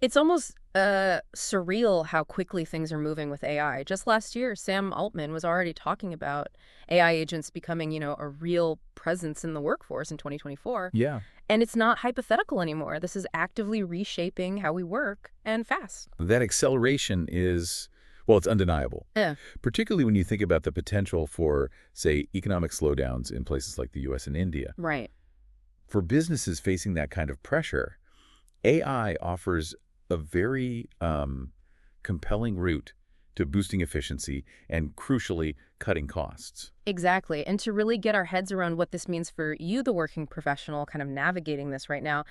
It's almost surreal how quickly things are moving with AI. Just last year, Sam Altman was already talking about AI agents becoming, a real presence in the workforce in 2024. Yeah. And it's not hypothetical anymore. This is actively reshaping how we work, and fast. That acceleration is, well, it's undeniable, Yeah. particularly when you think about the potential for, say, economic slowdowns in places like the US and India. Right. For businesses facing that kind of pressure, AI offers a very compelling route to boosting efficiency and, crucially, cutting costs. Exactly. And to really get our heads around what this means for you, the working professional, kind of navigating this right now,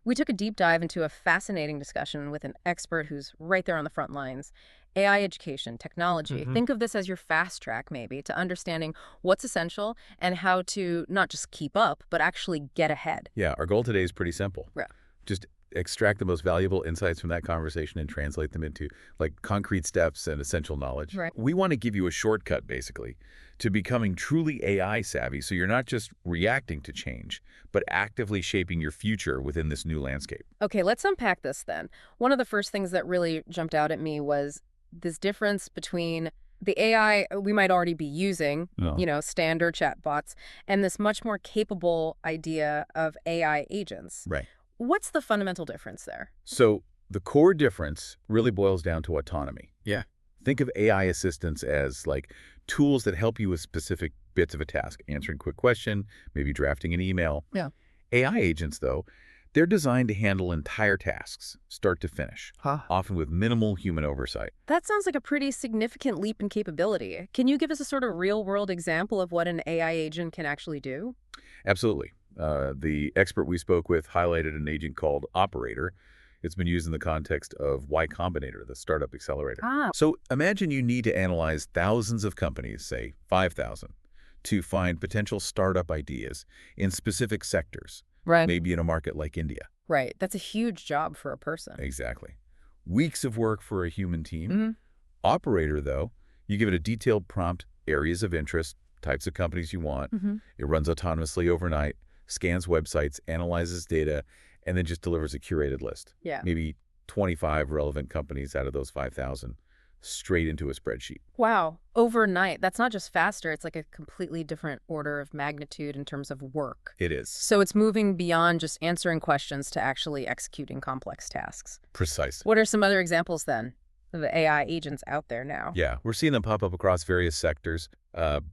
we took a deep dive into a fascinating discussion with an expert who's right there on the front lines. AI education, technology. Think of this as your fast track, maybe, to understanding what's essential and how to not just keep up, but actually get ahead. Yeah, our goal today is pretty simple. Yeah. Just extract the most valuable insights from that conversation and translate them into concrete steps and essential knowledge. Right. We want to give you a shortcut, basically, to becoming truly AI savvy, so you're not just reacting to change, but actively shaping your future within this new landscape. Okay, let's unpack this then. One of the first things that really jumped out at me was this difference between the AI we might already be using, No. standard chatbots, and this much more capable idea of AI agents. Right. What's the fundamental difference there? So the core difference really boils down to autonomy. Yeah. Think of AI assistants as tools that help you with specific bits of a task, answering a quick question, maybe drafting an email. Yeah. AI agents, though, they're designed to handle entire tasks, start to finish, Huh. often with minimal human oversight. That sounds like a pretty significant leap in capability. Can you give us a sort of real-world example of what an AI agent can actually do? Absolutely. The expert we spoke with highlighted an agent called Operator. It's been used in the context of Y Combinator, the startup accelerator. Ah, So imagine you need to analyze thousands of companies, say 5,000, to find potential startup ideas in specific sectors, right. maybe in a market like India. Right. That's a huge job for a person. Exactly. Weeks of work for a human team. Hmm. Operator, though, you give it a detailed prompt, areas of interest, types of companies you want. Hmm. It runs autonomously overnight, scans websites, analyzes data, and then just delivers a curated list. Yeah. Maybe 25 relevant companies out of those 5,000 straight into a spreadsheet. Wow. Overnight. That's not just faster. It's like a completely different order of magnitude in terms of work. It is. So it's moving beyond just answering questions to actually executing complex tasks. Precisely. What are some other examples then of the AI agents out there now? Yeah, we're seeing them pop up across various sectors.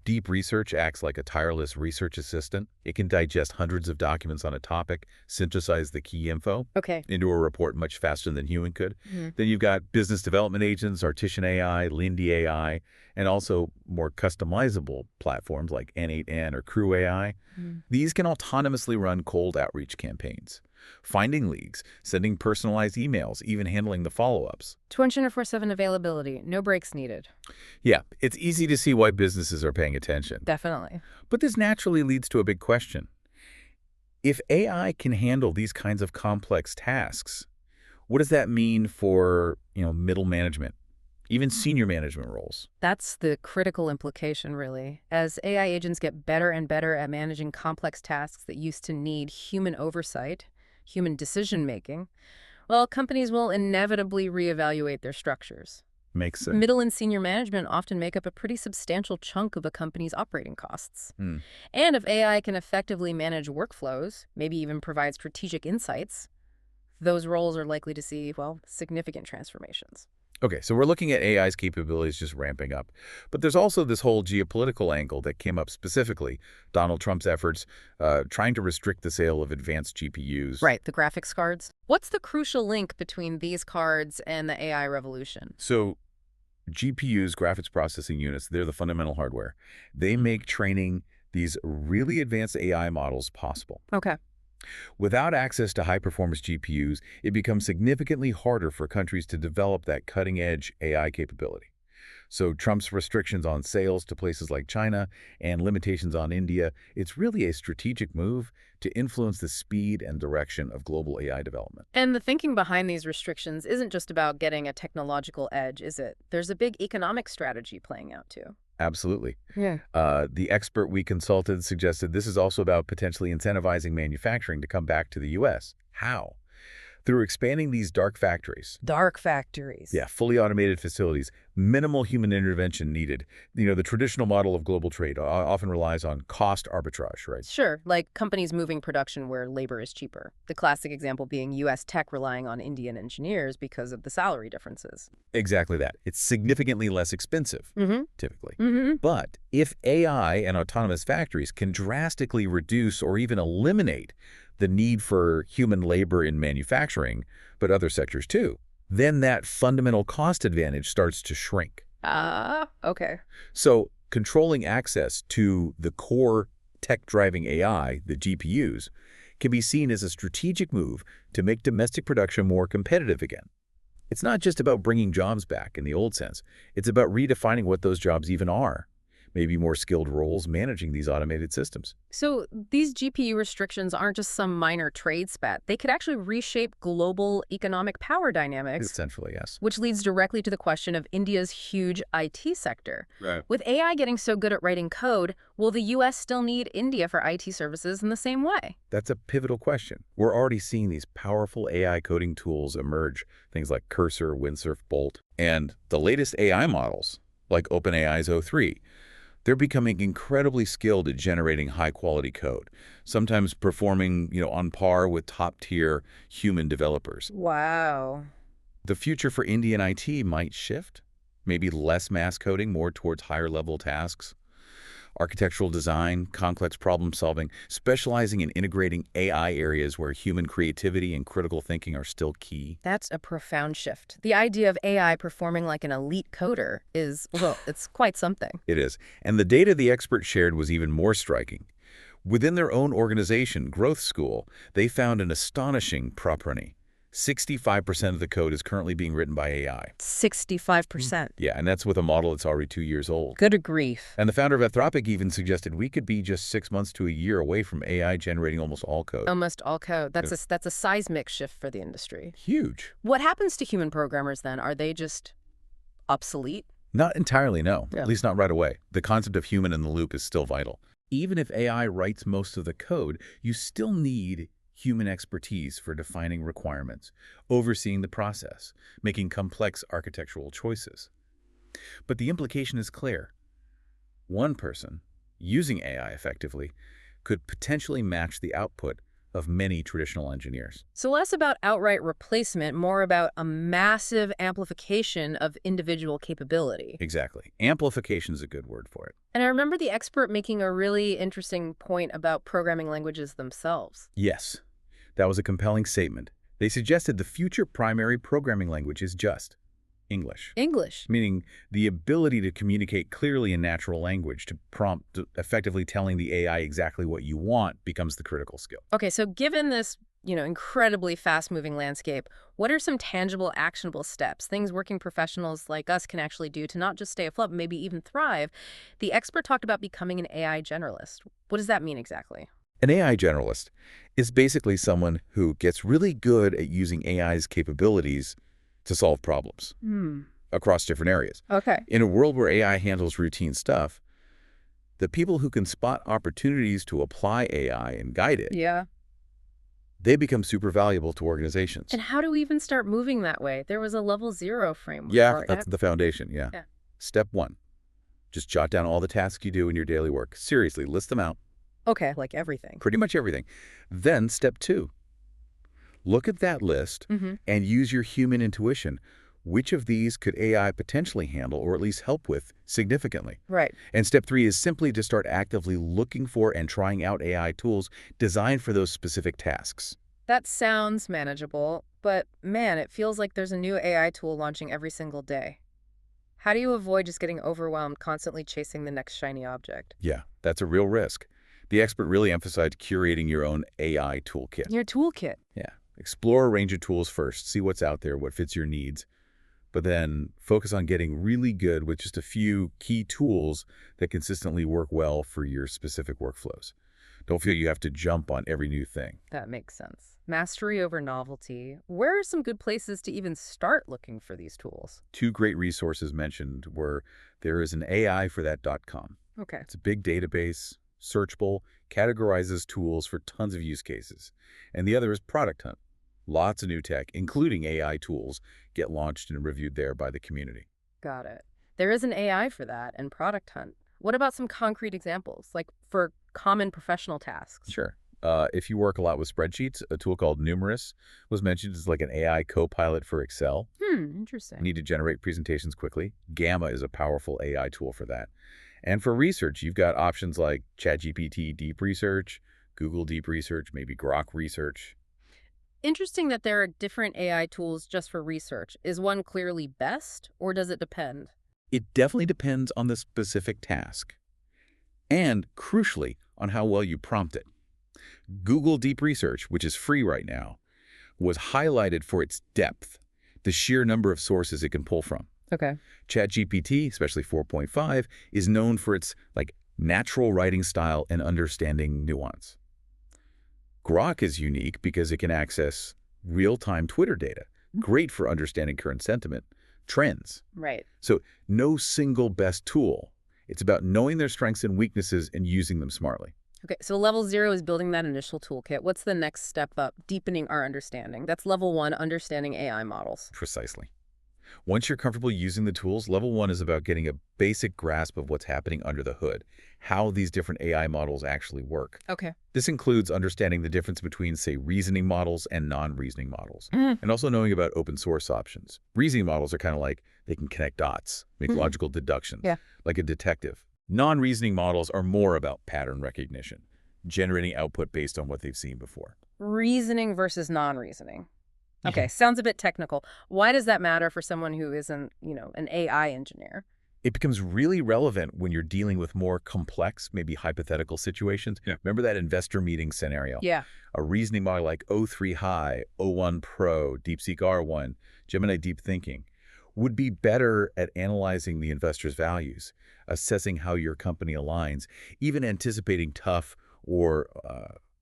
Deep research acts like a tireless research assistant. It can digest hundreds of documents on a topic, synthesize the key info Okay. into a report much faster than human could. Mhm. Then you've got business development agents, Artisan AI, Lindy AI, and also more customizable platforms like N8N or Crew AI. Mhm. These can autonomously run cold outreach campaigns, finding leads, sending personalized emails, even handling the follow-ups. 24/7 availability. No breaks needed. Yeah, it's easy to see why businesses are paying attention. Definitely. But this naturally leads to a big question. If AI can handle these kinds of complex tasks, what does that mean for, middle management, even senior management roles? That's the critical implication, really. As AI agents get better and better at managing complex tasks that used to need human oversight, human decision-making, well, companies will inevitably reevaluate their structures. Makes sense. Middle and senior management often make up a pretty substantial chunk of a company's operating costs. Hmm. And if AI can effectively manage workflows, maybe even provide strategic insights, those roles are likely to see, well, significant transformations. Okay, so we're looking at AI's capabilities just ramping up. But there's also this whole geopolitical angle that came up specifically. Donald Trump's efforts trying to restrict the sale of advanced GPUs. Right, the graphics cards. What's the crucial link between these cards and the AI revolution? So GPUs, graphics processing units, they're the fundamental hardware. They make training these really advanced AI models possible. Okay. Without access to high-performance GPUs, it becomes significantly harder for countries to develop that cutting-edge AI capability. So Trump's restrictions on sales to places like China and limitations on India, it's really a strategic move to influence the speed and direction of global AI development. And the thinking behind these restrictions isn't just about getting a technological edge, is it? There's a big economic strategy playing out, too. Absolutely. Yeah. The expert we consulted suggested this is also about potentially incentivizing manufacturing to come back to the U.S. How? Through expanding these dark factories. Dark factories. Yeah, fully automated facilities, minimal human intervention needed. The traditional model of global trade often relies on cost arbitrage, right? Sure, like companies moving production where labor is cheaper. The classic example being U.S. tech relying on Indian engineers because of the salary differences. Exactly that. It's significantly less expensive, Mm-hmm. typically. Mm-hmm. But if AI and autonomous factories can drastically reduce or even eliminate the need for human labor in manufacturing, but other sectors too, then that fundamental cost advantage starts to shrink. Ah, okay. So controlling access to the core tech-driving AI, the GPUs, can be seen as a strategic move to make domestic production more competitive again. It's not just about bringing jobs back in the old sense. It's about redefining what those jobs even are. Maybe more skilled roles managing these automated systems. So these GPU restrictions aren't just some minor trade spat. They could actually reshape global economic power dynamics, Essentially, yes. which leads directly to the question of India's huge IT sector. Right. With AI getting so good at writing code, will the U.S. still need India for IT services in the same way? That's a pivotal question. We're already seeing these powerful AI coding tools emerge, things like Cursor, Windsurf, Bolt, and the latest AI models, like OpenAI's O3. They're becoming incredibly skilled at generating high-quality code, sometimes performing, on par with top-tier human developers. Wow. The future for Indian IT might shift, maybe less mass coding, more towards higher-level tasks, architectural design, complex problem-solving, specializing in integrating AI areas where human creativity and critical thinking are still key. That's a profound shift. The idea of AI performing like an elite coder is, well, it's quite something. It is. And the data the expert shared was even more striking. Within their own organization, Growth School, they found an astonishing property. 65% of the code is currently being written by AI. 65%. Yeah, and that's with a model that's already 2 years old. Good grief. And the founder of Anthropic even suggested we could be just 6 months to a year away from AI generating almost all code. Almost all code. That's a seismic shift for the industry. Huge. What happens to human programmers then? Are they just obsolete? Not entirely, no. Yeah. At least not right away. The concept of human in the loop is still vital. Even if AI writes most of the code, you still need human expertise for defining requirements, overseeing the process, making complex architectural choices. But the implication is clear. One person, using AI effectively, could potentially match the output of many traditional engineers. So less about outright replacement, more about a massive amplification of individual capability. Exactly. Amplification is a good word for it. And I remember the expert making a really interesting point about programming languages themselves. Yes, that was a compelling statement. They suggested the future primary programming language is just English. English. Meaning the ability to communicate clearly in natural language, to prompt effectively telling the AI exactly what you want becomes the critical skill. Okay, so given this, incredibly fast-moving landscape, what are some tangible, actionable steps, things working professionals like us can actually do to not just stay afloat, but maybe even thrive? The expert talked about becoming an AI generalist. What does that mean exactly? An AI generalist is basically someone who gets really good at using AI's capabilities to solve problems across different areas. Okay. In a world where AI handles routine stuff, the people who can spot opportunities to apply AI and guide it, Yeah. they become super valuable to organizations. And how do we even start moving that way? There was a level 0 framework. Yeah, that's the foundation, yeah. Yeah. Step 1, just jot down all the tasks you do in your daily work. Seriously, list them out. Okay, like everything. Pretty much everything. Then step 2, look at that list and use your human intuition. Which of these could AI potentially handle or at least help with significantly? Right. And step 3 is simply to start actively looking for and trying out AI tools designed for those specific tasks. That sounds manageable, but man, it feels like there's a new AI tool launching every single day. How do you avoid just getting overwhelmed, constantly chasing the next shiny object? Yeah, that's a real risk. The expert really emphasized curating your own AI toolkit. Your toolkit. Yeah. Explore a range of tools first. See what's out there, what fits your needs. But then focus on getting really good with just a few key tools that consistently work well for your specific workflows. Don't feel you have to jump on every new thing. That makes sense. Mastery over novelty. Where are some good places to even start looking for these tools? 2 great resources mentioned were there is an AI for that.com. Okay. It's a big database, searchable, categorizes tools for tons of use cases. And the other is Product Hunt. Lots of new tech, including AI tools, get launched and reviewed there by the community. Got it. There is an AI for that and Product Hunt. What about some concrete examples, like for common professional tasks? Sure. If you work a lot with spreadsheets, a tool called Numerous was mentioned as like an AI co-pilot for Excel. Interesting. Need to generate presentations quickly. Gamma is a powerful AI tool for that. And for research, you've got options like ChatGPT Deep Research, Google Deep Research, maybe Grok Research. Interesting that there are different AI tools just for research. Is one clearly best, or does it depend? It definitely depends on the specific task and, crucially, on how well you prompt it. Google Deep Research, which is free right now, was highlighted for its depth, the sheer number of sources it can pull from. Okay. ChatGPT, especially 4.5, is known for its natural writing style and understanding nuance. Grok is unique because it can access real-time Twitter data, great for understanding current sentiment, trends. Right. So no single best tool. It's about knowing their strengths and weaknesses and using them smartly. Okay, so level 0 is building that initial toolkit. What's the next step up? Deepening our understanding. That's level 1, understanding AI models. Precisely. Once you're comfortable using the tools, level 1 is about getting a basic grasp of what's happening under the hood, how these different AI models actually work. Okay. This includes understanding the difference between, say, reasoning models and non-reasoning models, and also knowing about open source options. Reasoning models are kind of like they can connect dots, make logical deductions, Yeah. like a detective. Non-reasoning models are more about pattern recognition, generating output based on what they've seen before. Reasoning versus non-reasoning. Okay, Yeah. sounds a bit technical. Why does that matter for someone who isn't, an AI engineer? It becomes really relevant when you're dealing with more complex, maybe hypothetical situations. Yeah. Remember that investor meeting scenario? Yeah. A reasoning model like O3 High, O1 Pro, DeepSeek R1, Gemini Deep Thinking would be better at analyzing the investor's values, assessing how your company aligns, even anticipating tough or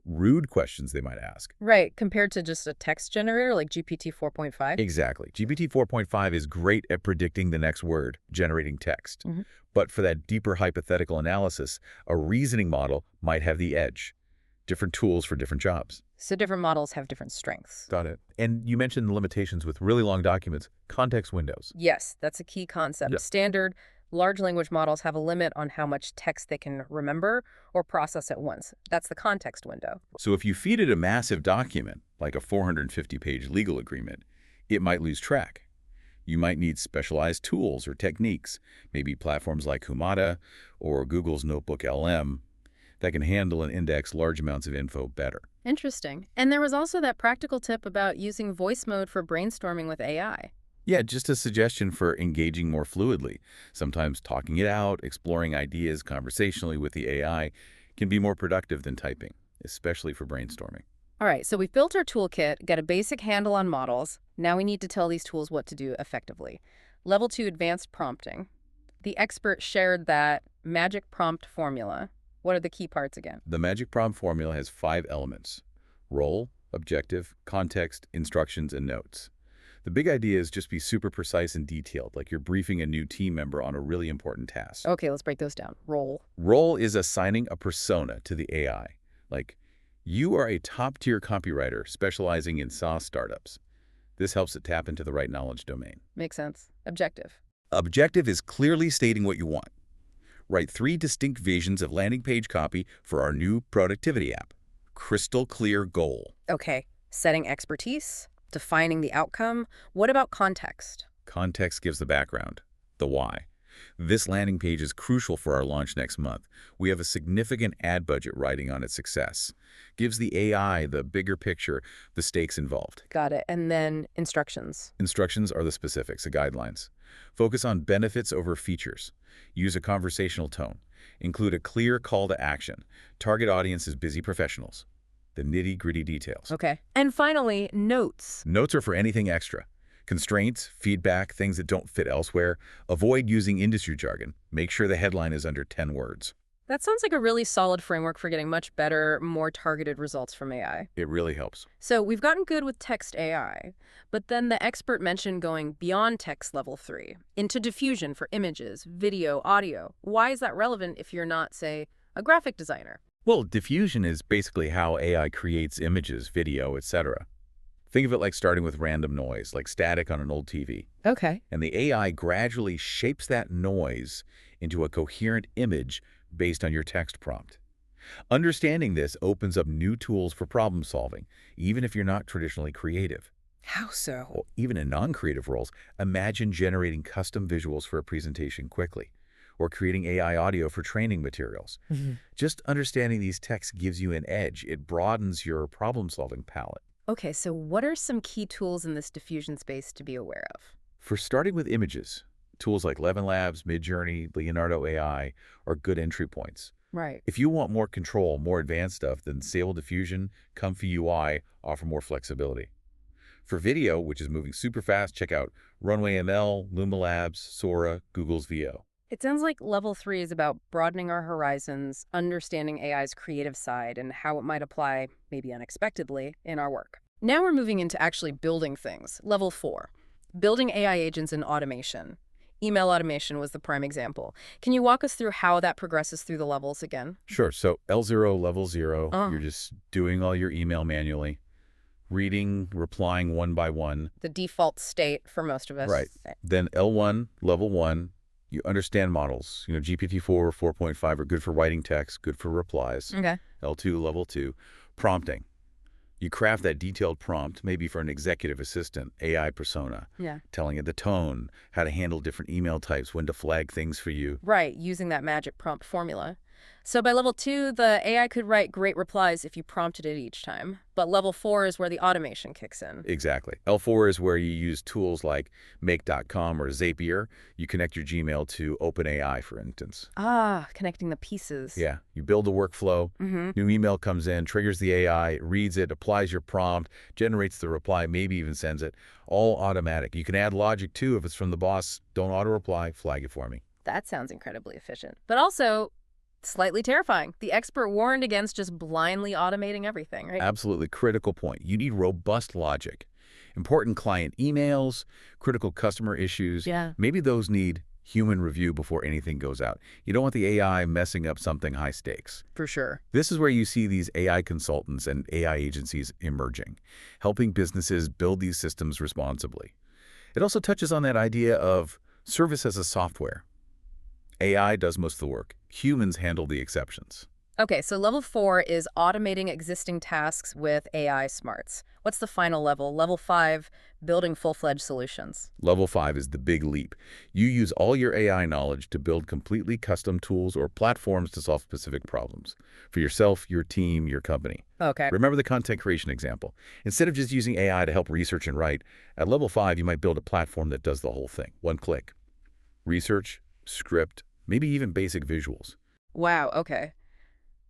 rude questions they might ask. Right, compared to just a text generator like GPT 4.5? Exactly. GPT 4.5 is great at predicting the next word, generating text. But for that deeper hypothetical analysis, a reasoning model might have the edge. Different tools for different jobs. So different models have different strengths. Got it. And you mentioned the limitations with really long documents, context windows. Yes, that's a key concept. Yeah. Standard large language models have a limit on how much text they can remember or process at once. That's the context window. So if you feed it a massive document, like a 450-page legal agreement, it might lose track. You might need specialized tools or techniques, maybe platforms like Humata or Google's NotebookLM, that can handle and index large amounts of info better. Interesting. And there was also that practical tip about using voice mode for brainstorming with AI. Yeah, just a suggestion for engaging more fluidly. Sometimes talking it out, exploring ideas conversationally with the AI can be more productive than typing, especially for brainstorming. All right, so we've built our toolkit, got a basic handle on models. Now we need to tell these tools what to do effectively. Level 2, advanced prompting. The expert shared that magic prompt formula. What are the key parts again? The magic prompt formula has 5 elements: role, objective, context, instructions, and notes. The big idea is just be super precise and detailed, like you're briefing a new team member on a really important task. Okay, let's break those down. Role. Role is assigning a persona to the AI. Like, you are a top-tier copywriter specializing in SaaS startups. This helps it tap into the right knowledge domain. Makes sense. Objective. Objective is clearly stating what you want. Write 3 distinct visions of landing page copy for our new productivity app. Crystal clear goal. Okay, setting expertise, defining the outcome. What about context? Context gives the background, the why. This landing page is crucial for our launch next month. We have a significant ad budget riding on its success. Gives the AI the bigger picture, the stakes involved. Got it. And then instructions. Instructions are the specifics, the guidelines. Focus on benefits over features. Use a conversational tone. Include a clear call to action. Target audience is busy professionals. The nitty-gritty details. Okay. And finally, notes. Notes are for anything extra. Constraints, feedback, things that don't fit elsewhere. Avoid using industry jargon. Make sure the headline is under 10 words. That sounds like a really solid framework for getting much better, more targeted results from AI. It really helps. So we've gotten good with text AI, but then the expert mentioned going beyond text level 3 into diffusion for images, video, audio. Why is that relevant if you're not, say, a graphic designer? Well, diffusion is basically how AI creates images, video, etc. Think of it like starting with random noise, like static on an old TV. Okay. And the AI gradually shapes that noise into a coherent image based on your text prompt. Understanding this opens up new tools for problem solving, even if you're not traditionally creative. How so? Well, even in non-creative roles, imagine generating custom visuals for a presentation quickly, or creating AI audio for training materials. Mhm. Just understanding these texts gives you an edge. It broadens your problem-solving palette. Okay, so what are some key tools in this diffusion space to be aware of? For starting with images, tools like Levin Labs, Midjourney, Leonardo AI are good entry points. Right. If you want more control, more advanced stuff, then Stable Diffusion, Comfy UI offer more flexibility. For video, which is moving super fast, check out Runway ML, Luma Labs, Sora, Google's VO. It sounds like level 3 is about broadening our horizons, understanding AI's creative side, and how it might apply, maybe unexpectedly, in our work. Now we're moving into actually building things. Level 4, building AI agents in automation. Email automation was the prime example. Can you walk us through how that progresses through the levels again? Sure, so L0, level 0, you're Oh, just doing all your email manually, reading, replying one by one. the default state for most of Right. us. Then L1, level 1, you understand models. GPT-4, 4.5 are good for writing text, good for replies. Okay. L2, level 2, prompting. You craft that detailed prompt, maybe for an executive assistant, AI persona, Yeah. telling it the tone, how to handle different email types, when to flag things for you. Right, using that magic prompt formula. So by level 2, the AI could write great replies if you prompted it each time. But level 4 is where the automation kicks in. Exactly. L4 is where you use tools like Make.com or Zapier. You connect your Gmail to OpenAI, for instance. Ah, connecting the pieces. Yeah, you build the workflow, Mm-hmm. new email comes in, triggers the AI, it reads it, applies your prompt, generates the reply, maybe even sends it, all automatic. You can add logic too if it's from the boss. Don't auto-reply, flag it for me. That sounds incredibly efficient. But also slightly terrifying. The expert warned against just blindly automating everything, right? Absolutely critical point. You need robust logic. Important client emails, critical customer issues, Yeah. maybe those need human review before anything goes out. You don't want the AI messing up something high stakes. For sure. This is where you see these AI consultants and AI agencies emerging, helping businesses build these systems responsibly. It also touches on that idea of service as a software. AI does most of the work. Humans handle the exceptions. Okay, so level 4 is automating existing tasks with AI smarts. What's the final level? Level 5, building full-fledged solutions. Level 5 is the big leap. You use all your AI knowledge to build completely custom tools or platforms to solve specific problems for yourself, your team, your company. Okay. Remember the content creation example. Instead of just using AI to help research and write, at level 5, you might build a platform that does the whole thing. One click. Research, script, maybe even basic visuals. Wow, okay.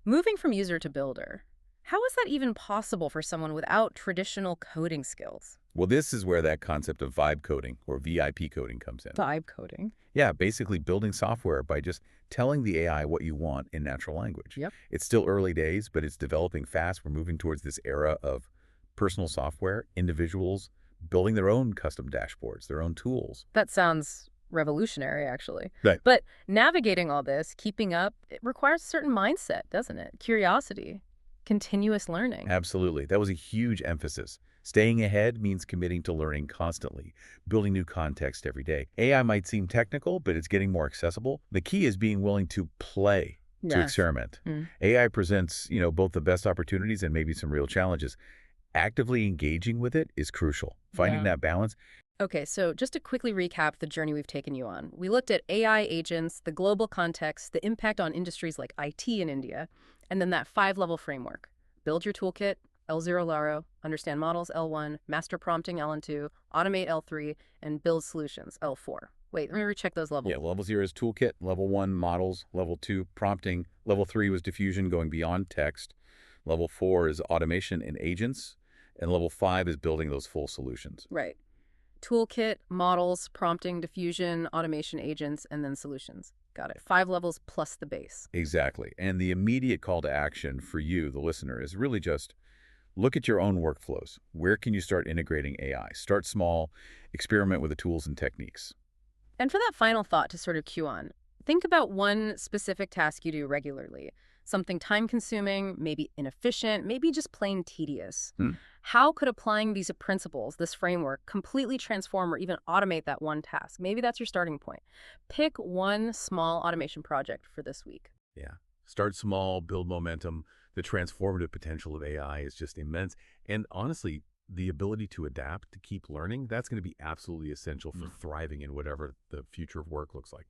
Moving from user to builder, how is that even possible for someone without traditional coding skills? Well, this is where that concept of vibe coding or VIP coding comes in. Vibe coding. Yeah, basically building software by just telling the AI what you want in natural language. Yep. It's still early days, but it's developing fast. We're moving towards this era of personal software, individuals building their own custom dashboards, their own tools. That sounds revolutionary, actually. Right. But navigating all this, keeping up, it requires a certain mindset, doesn't it? Curiosity, continuous learning. Absolutely. That was a huge emphasis. Staying ahead means committing to learning constantly, building new context every day. AI might seem technical, but it's getting more accessible. The key is being willing to play, to Yes. experiment. Mm. AI presents, both the best opportunities and maybe some real challenges. Actively engaging with it is crucial. Finding Yeah. that balance. Okay, so just to quickly recap the journey we've taken you on, we looked at AI agents, the global context, the impact on industries like IT in India, and then that 5-level framework. Build your toolkit, L0 Laro, understand models, L1, master prompting, LN2, automate, L3, and build solutions, L4. Wait, let me recheck those levels. Yeah, level 0 is toolkit, level 1 models, level 2 prompting, level 3 was diffusion going beyond text, level 4 is automation and agents, and level 5 is building those full solutions. Right. Toolkit, models, prompting, diffusion, automation agents, and then solutions. Got it. 5 levels plus the base. Exactly. And the immediate call to action for you, the listener, is really just look at your own workflows. Where can you start integrating AI? Start small, experiment with the tools and techniques. And for that final thought to sort of cue on, think about one specific task you do regularly. Something time-consuming, maybe inefficient, maybe just plain tedious. Hmm. How could applying these principles, this framework, completely transform or even automate that one task? Maybe that's your starting point. Pick one small automation project for this week. Yeah. Start small, build momentum. The transformative potential of AI is just immense. And honestly, the ability to adapt, to keep learning, that's going to be absolutely essential for thriving in whatever the future of work looks like.